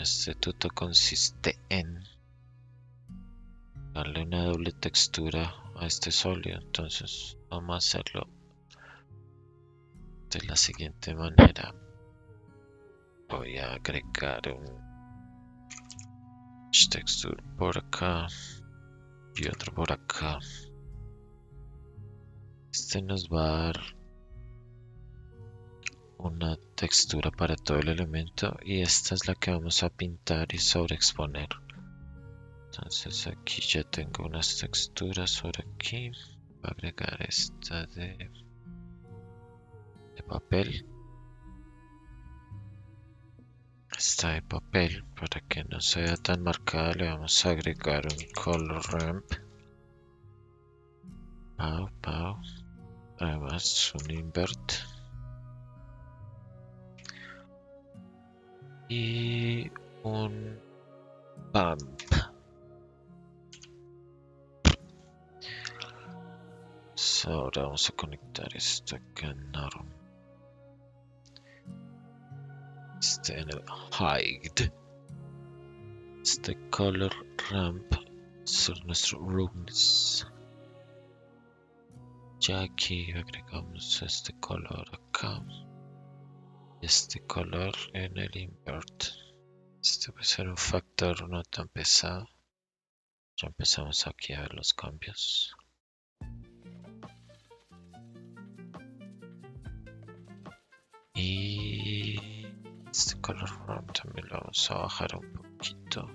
Este tuto consiste en darle una doble textura a este sólido. Entonces vamos a hacerlo de la siguiente manera. Voy a agregar un texture por acá y otro por acá. Este nos va a dar una textura para todo el elemento y esta es la que vamos a pintar y sobreexponer. Entonces aquí ya tengo unas texturas sobre aquí. Voy a agregar esta de papel. Esta de papel, para que no sea tan marcada, le vamos a agregar un color ramp. Pau. Además un invert. Y un bump. Ahora vamos a conectar esto acá en norm. Este en el hide. Este color ramp es nuestro Lunes. Ya aquí agregamos este color acá. Este color en el invert. Este va a ser un factor no tan pesado. Ya empezamos aquí a ver los cambios. Y este color ramp también lo vamos a bajar un poquito.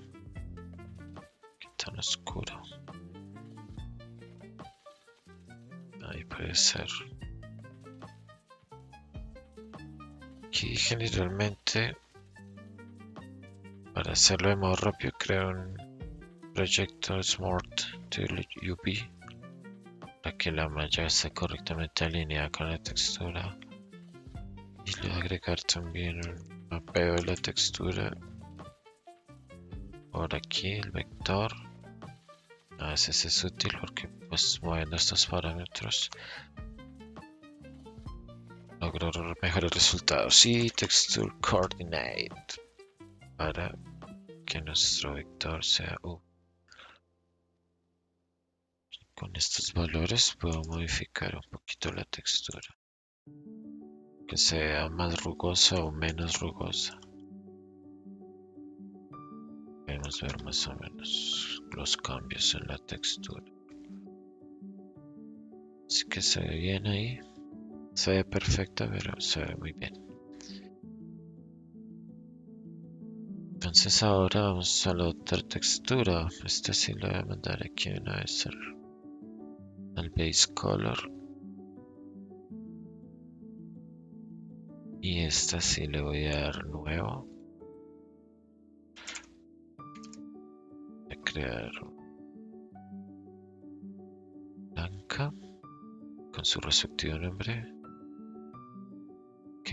Que tan oscuro. Ahí puede ser. Aquí generalmente, para hacerlo de modo rápido, creo un proyecto Smart Tool UV para que la malla esté correctamente alineada con la textura. Y le voy a agregar también un mapeo de la textura por aquí, el vector. A veces es útil porque pues moviendo estos parámetros logro mejores resultados. Y texture coordinate para que nuestro vector sea U. Con estos valores puedo modificar un poquito la textura, que sea más rugosa o menos rugosa. Podemos ver más o menos los cambios en la textura. Así que se ve bien ahí. Se ve perfecta, pero se ve muy bien. Entonces ahora vamos a la otra textura. Esta sí la voy a mandar aquí una vez al base color. Y esta sí le voy a dar nuevo. Voy a crear blanca con su respectivo nombre. Ok.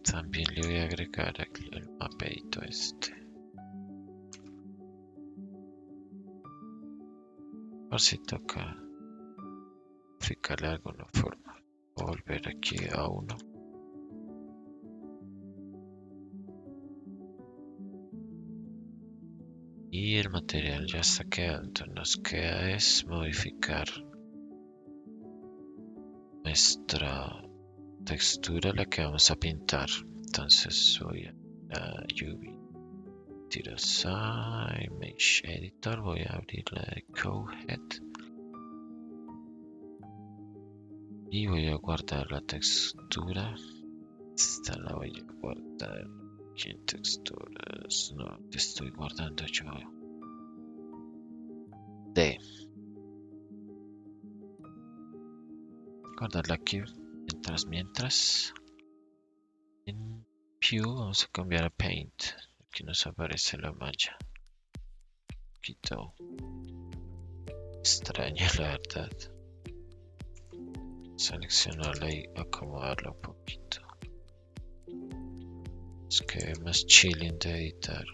También le voy a agregar aquí el mapeito este. Por si toca modificarle de alguna forma. Voy a volver aquí a 1. Y el material ya está quedando. Nos queda es modificar nuestra textura, la que vamos a pintar. Entonces voy a UV Tirosai Image Editor. Voy a abrir la de Cohead. Y voy a guardar la textura. Esta la voy a guardar aquí en texturas. No, que estoy guardando yo. D. Guardarla aquí. Mientras. En View vamos a cambiar a Paint. Aquí nos aparece la malla. Poquito extraña, la verdad. Seleccionarla y acomodarla un poquito. Es que es más chilling de editar.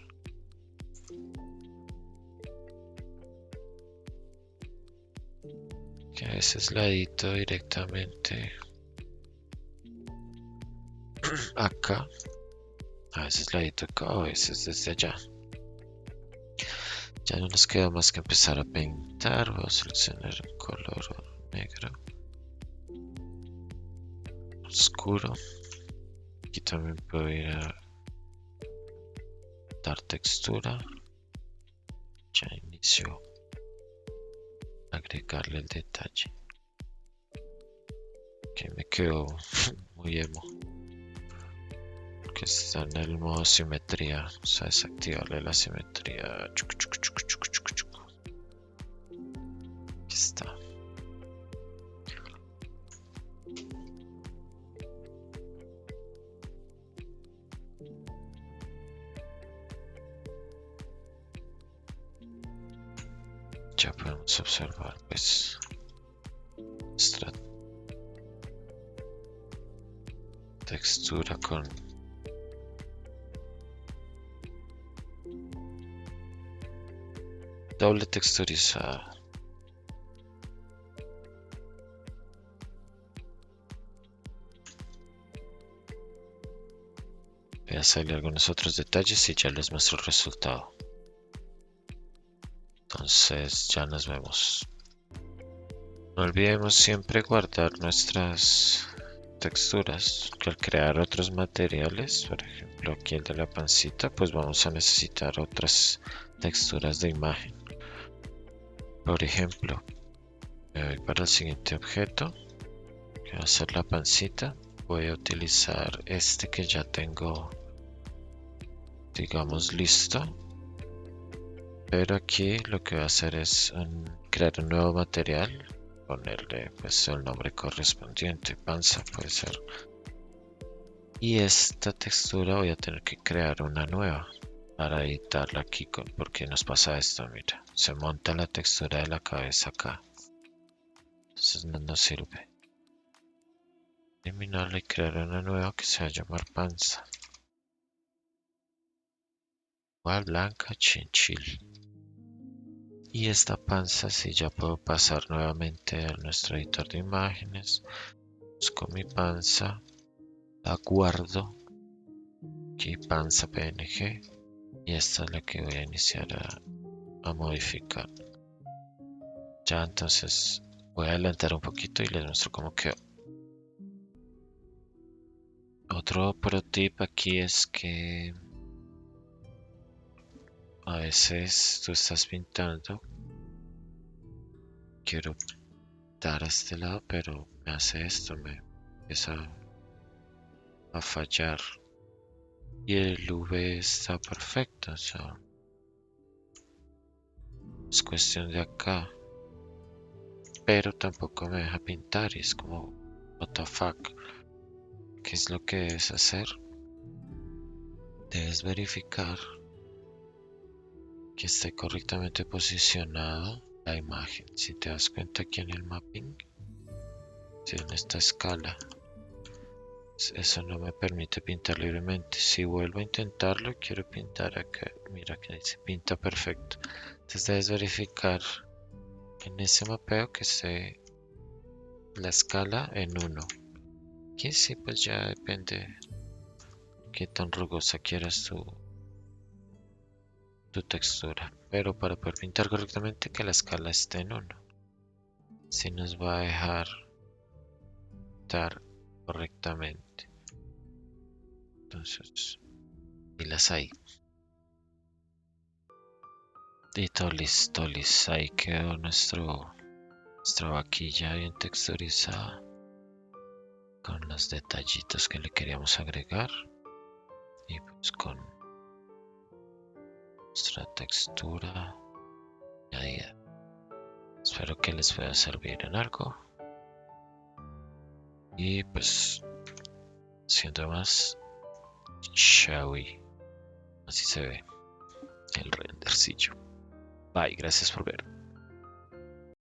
Que a veces la edito directamente acá. A veces la edito acá, a veces desde allá. Ya no nos queda más que empezar a pintar. Voy a seleccionar un color negro oscuro. Aquí también puedo ir a dar textura. Ya inicio a agregarle el detalle. Que me quedó muy emo. Que está en el modo simetría. O sea, desactivarle la simetría. Aquí está. Ya podemos observar pues nuestra textura con doble texturizada. Voy a hacerle algunos otros detalles y ya les muestro el resultado. Entonces ya nos vemos. No olvidemos siempre guardar nuestras texturas, que al crear otros materiales, por ejemplo aquí el de la pancita, pues vamos a necesitar otras texturas de imagen. Por ejemplo, me voy para el siguiente objeto, que va a ser la pancita. Voy a utilizar este que ya tengo, digamos, listo. Pero aquí lo que voy a hacer es crear un nuevo material, ponerle pues el nombre correspondiente, panza puede ser. Y esta textura voy a tener que crear una nueva para editarla aquí, porque nos pasa esto, mira, se monta la textura de la cabeza acá. Entonces no nos sirve. Eliminarla y crear una nueva que se va a llamar panza. Igual blanca, chinchil. Y esta panza sí ya puedo pasar nuevamente a nuestro editor de imágenes. Busco mi panza, la guardo. Aquí panza PNG. Y esta es la que voy a iniciar a modificar. Ya entonces voy a adelantar un poquito y les muestro cómo quedó. Otro pro tip aquí es que a veces tú estás pintando. Quiero dar a este lado, pero me hace esto, me empieza a fallar. Y el V está perfecto, o sea, es cuestión de acá. Pero tampoco me deja pintar y es como, what the fuck. ¿Qué es lo que debes hacer? Debes verificar que esté correctamente posicionado la imagen. Si te das cuenta aquí en el mapping, en esta escala, eso no me permite pintar libremente. Si vuelvo a intentarlo, quiero pintar acá, mira que dice pinta perfecto. Entonces debes verificar en ese mapeo que esté la escala en 1. Aquí sí, pues ya depende qué tan rugosa quieras tu textura. Pero para poder pintar correctamente, que la escala esté en 1. Si nos va a dejar pintar correctamente. Entonces, pilas ahí. Y listo, listo. Ahí quedó nuestra vaquilla bien texturizada. Con los detallitos que le queríamos agregar. Y pues con nuestra textura añadida. Espero que les pueda servir en algo. Y pues, siendo más, Shawi. Así se ve el rendercillo. Bye, gracias por ver.